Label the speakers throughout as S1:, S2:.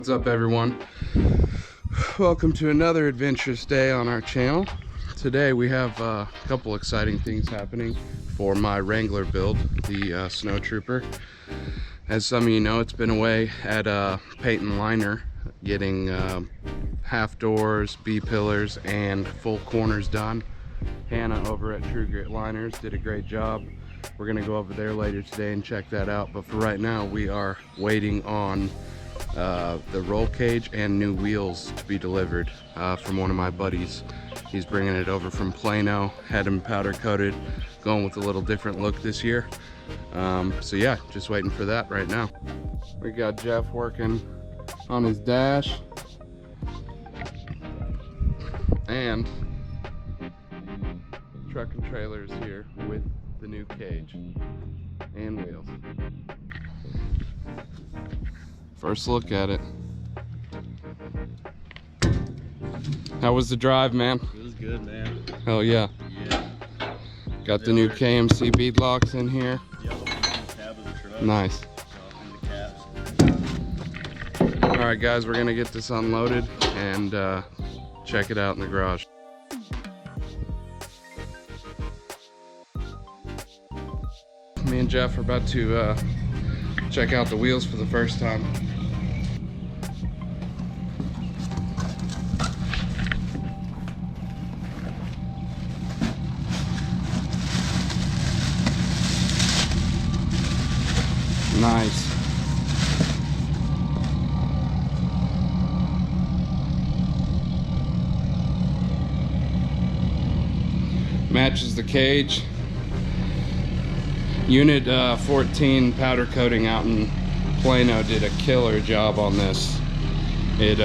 S1: What's up, everyone? Welcome to another adventurous day on our channel. Today we have a couple exciting things happening for my Wrangler build, the Snow Trooper. As some of you know, it's been away at paint and liner, getting half doors, B-pillars, and full corners done. Hannah over at True Grit Liners did a great job. We're gonna go over there later today and check that out, but for right now we are waiting on the roll cage and new wheels to be delivered from one of my buddies. He's bringing it over from Plano, had them powder coated, going with a little different look this year. So yeah, just waiting for that right now. We got Jeff working on his dash and truck and trailers here with the new cage and wheels. First look at it. How was the drive, man?
S2: It was good, man.
S1: Hell yeah.
S2: Yeah.
S1: Got the new KMC bead locks in here.
S2: Yep, in the cab of the truck.
S1: Nice.
S2: In the caps.
S1: Alright guys, we're gonna get this unloaded and check it out in the garage. Me and Jeff are about to check out the wheels for the first time. Nice. Matches the cage. Unit 14 powder coating out in Plano did a killer job on this. It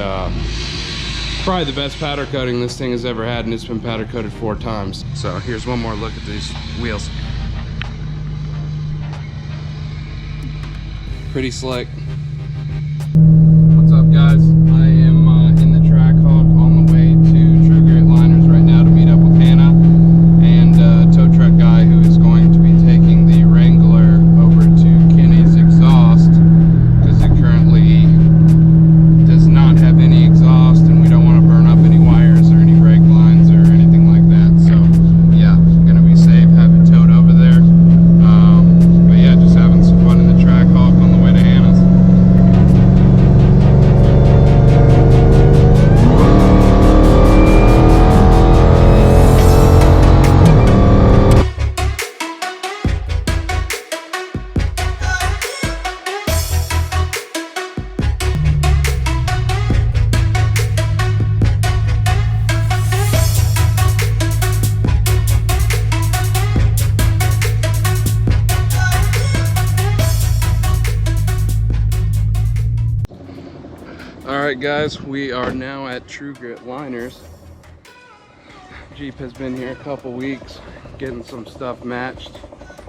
S1: probably the best powder coating this thing has ever had, and it's been powder coated 4 times. So here's one more look at these wheels. Pretty slick. What's up, guys? I am in the track hawk on the way to True Grit Liners right now to meet up with Hannah and tow truck guy who is going to be taking the Wrangler over to Kinneys exhaust because it currently does not have any exhaust and we don't want to burn up any wires or any brake lines or anything like that. So yeah, gonna be safe, have it towed over there. But yeah, just having some fun in the track hawk on the way to Hannah's. Alright guys, we are now at True Grit Liners. Jeep has been here a couple weeks getting some stuff matched.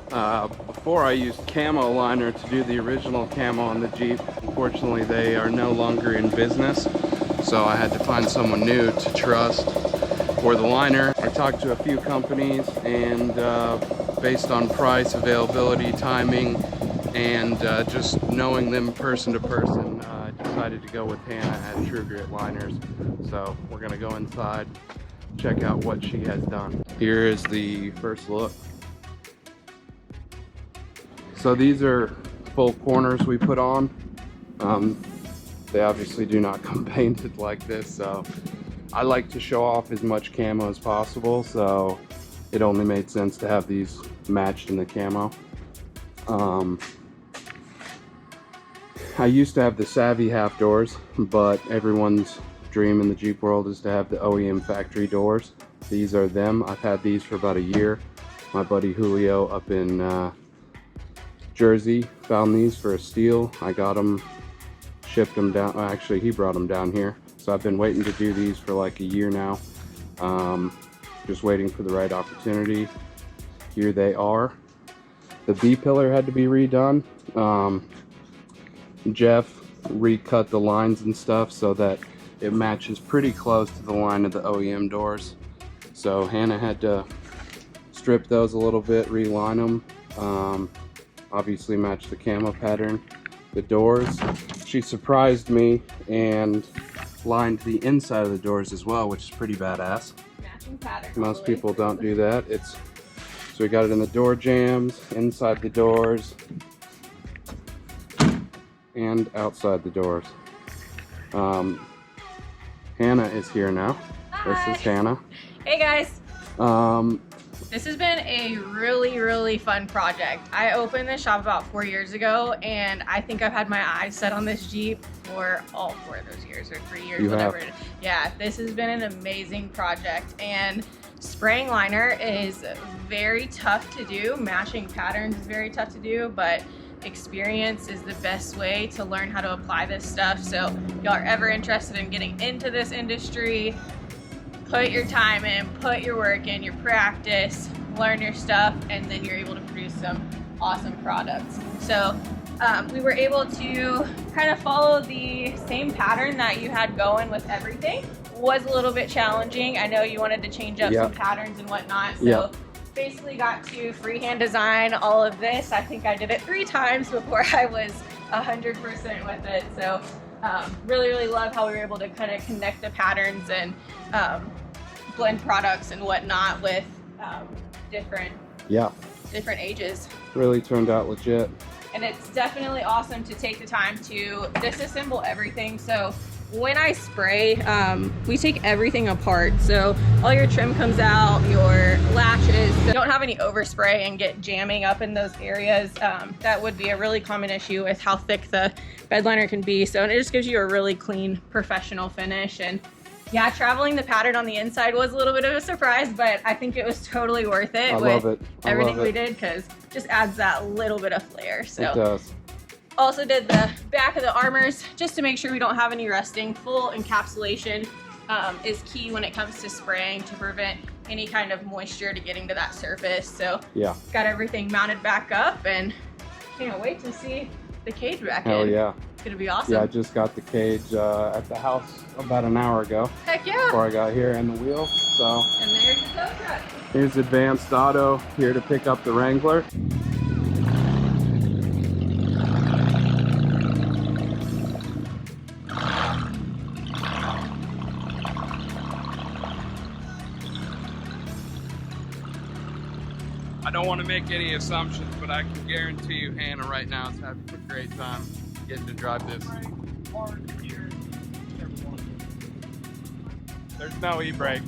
S1: Before I used camo liner to do the original camo on the Jeep. Unfortunately they are no longer in business, so I had to find someone new to trust for the liner. I talked to a few companies and based on price, availability, timing, and just knowing them person to person, I decided to go with Hannah at True Grit Liners. So we're gonna go inside, check out what she has done. Here is the first look. So these are full corners we put on. They obviously do not come painted like this, so I like to show off as much camo as possible, so it only made sense to have these matched in the camo. I used to have the Savvy half doors, but everyone's dream in the Jeep world is to have the OEM factory doors. These are them. I've had these for about a year. My buddy Julio up in Jersey found these for a steal. I got them, shipped them down. Actually, he brought them down here. So I've been waiting to do these for like a year now. Just waiting for the right opportunity. Here they are. The B-pillar had to be redone. Jeff recut the lines and stuff so that it matches pretty close to the line of the OEM doors. So Hannah had to strip those a little bit, reline them, obviously match the camo pattern. The doors she surprised me and lined the inside of the doors as well, which is pretty badass.
S3: Matching pattern.
S1: Most people don't do that. So we got it in the door jambs, inside the doors, and outside the doors. Hannah is here now.
S3: Hi.
S1: This is Hannah.
S3: Hey guys. This has been a really fun project. I opened this shop about 4 years ago, and I think I've had my eyes set on this Jeep for all 4 of those years, or 3 years,
S1: You
S3: whatever
S1: have.
S3: it is. Yeah, this has been an amazing project, and spraying liner is very tough to do. Matching patterns is very tough to do, but experience is the best way to learn how to apply this stuff. So if y'all are ever interested in getting into this industry, put your time in, put your work in, your practice, learn your stuff, and then you're able to produce some awesome products. So we were able to kind of follow the same pattern that you had going with everything. Was a little bit challenging. I know you wanted to change up some patterns and whatnot. So basically got to freehand design all of this. I think I did it 3 times before I was 100% with it. So really love how we were able to kind of connect the patterns and blend products and whatnot with different ages.
S1: Really turned out legit.
S3: And it's definitely awesome to take the time to disassemble everything. So when I spray, we take everything apart. So all your trim comes out, your latches. So you don't have any overspray and get jamming up in those areas. That would be a really common issue with how thick the bed liner can be. So it just gives you a really clean, professional finish. And yeah, traveling the pattern on the inside was a little bit of a surprise, but I think it was totally worth it.
S1: I love it.
S3: Everything we did, because it just adds that little bit of flair. So
S1: it does.
S3: also did the back of the armors just to make sure we don't have any rusting. Full encapsulation is key when it comes to spraying to prevent any kind of moisture to getting to that surface. So
S1: yeah,
S3: got everything mounted back up, and can't wait to see the cage back in.
S1: Hell yeah.
S3: It's gonna be awesome.
S1: Yeah, I just got the cage at the house about an hour ago.
S3: Heck yeah.
S1: Before I got here, and the wheel. So
S3: And there's the tow truck.
S1: here's Advanced Auto here to pick up the Wrangler. I don't want to make any assumptions, but I can guarantee you Hannah right now is having a great time getting to drive this. There's no e-brake.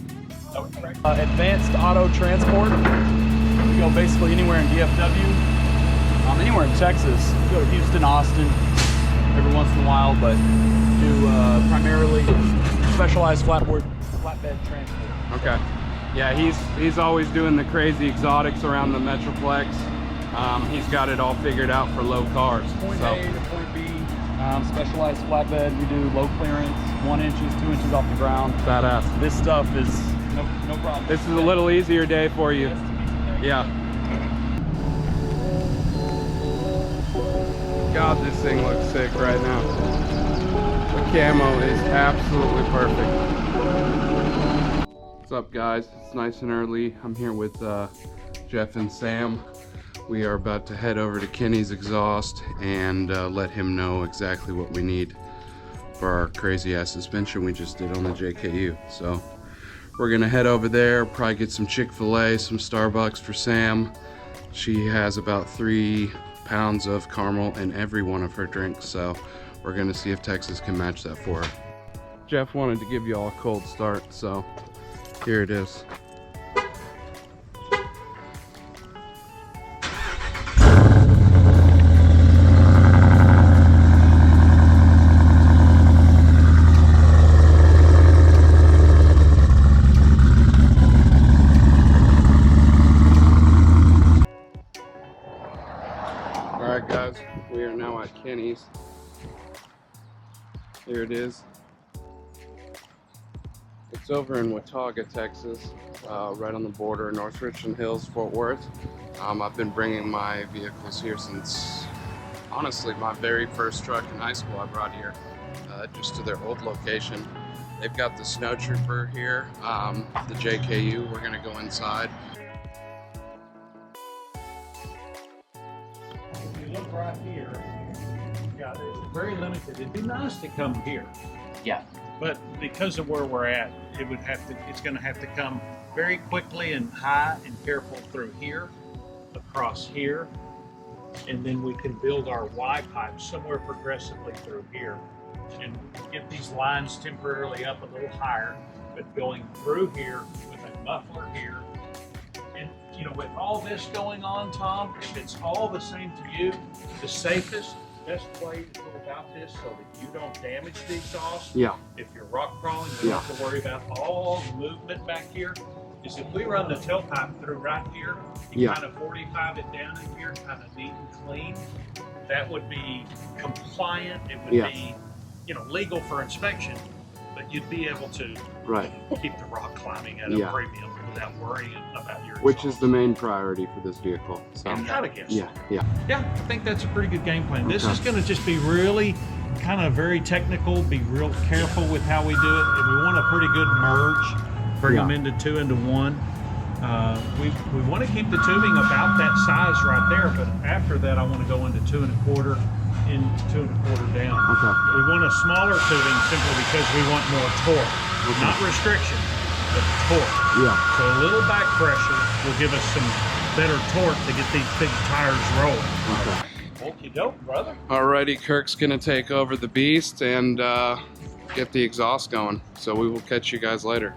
S4: Advanced Auto Transport. We go basically anywhere in DFW, anywhere in Texas. We go to Houston, Austin, every once in a while, but do primarily specialized flatbed transport.
S1: Okay. Yeah, he's always doing the crazy exotics around the Metroplex. He's got it all figured out for low cars.
S4: Point A to point B. Specialized flatbed. We do low clearance, 1 inch, 2 inches off the ground.
S1: Badass.
S4: This stuff is no problem.
S1: This is a little easier day for you. Yeah. God, this thing looks sick right now. The camo is absolutely perfect. What's up, guys? It's nice and early. I'm here with Jeff and Sam. We are about to head over to Kinneys Exhaust and let him know exactly what we need for our crazy ass suspension we just did on the JKU. So we're gonna head over there, probably get some Chick-fil-A, some Starbucks for Sam. She has about 3 pounds of caramel in every one of her drinks, so we're gonna see if Texas can match that for her. Jeff wanted to give you all a cold start, so here it is. Alright guys, we are now at Kinneys. Here it is. It's over in Watauga, Texas, right on the border of North Richland Hills, Fort Worth. I've been bringing my vehicles here since, honestly, my very first truck in high school I brought here, just to their old location. They've got the Snow Trooper here, the JKU. We're gonna go inside.
S4: If you look right here, you got this
S5: very limited. It'd be nice to come here.
S4: Yeah.
S5: But because of where we're at, it's gonna have to come very quickly and high and careful through here, across here, and then we can build our Y pipe somewhere progressively through here and get these lines temporarily up a little higher, but going through here with a muffler here. And you know, with all this going on, Tom, if it's all the same to you, the safest, best way to go about this so that you don't damage the exhaust.
S1: Yeah.
S5: If you're rock crawling, you don't have to worry about all the movement back here. Is if we run the tailpipe through right here, you kind of 45 it down in here, kind of neat and clean. That would be compliant. It would be, you know, legal for inspection, but you'd be able to keep the rock climbing at a premium without worrying about your
S1: Which is the main priority for this vehicle. So.
S5: I gotta guess.
S1: Yeah.
S5: Yeah, I think that's a pretty good game plan. This is going to just be really kind of very technical, be real careful with how we do it, and we want a pretty good merge, bring them into 2 into 1. We want to keep the tubing about that size right there, but after that I want to go into 2 1/4 and 2 1/4 down.
S1: Okay.
S5: We want a smaller tubing simply because we want more torque, not restriction, but torque.
S1: Yeah.
S5: So a little back pressure will give us some better torque to get these big tires rolling.
S1: Okay.
S5: Okie doke, brother.
S1: Alrighty, Kirk's gonna take over the beast and get the exhaust going. So we will catch you guys later.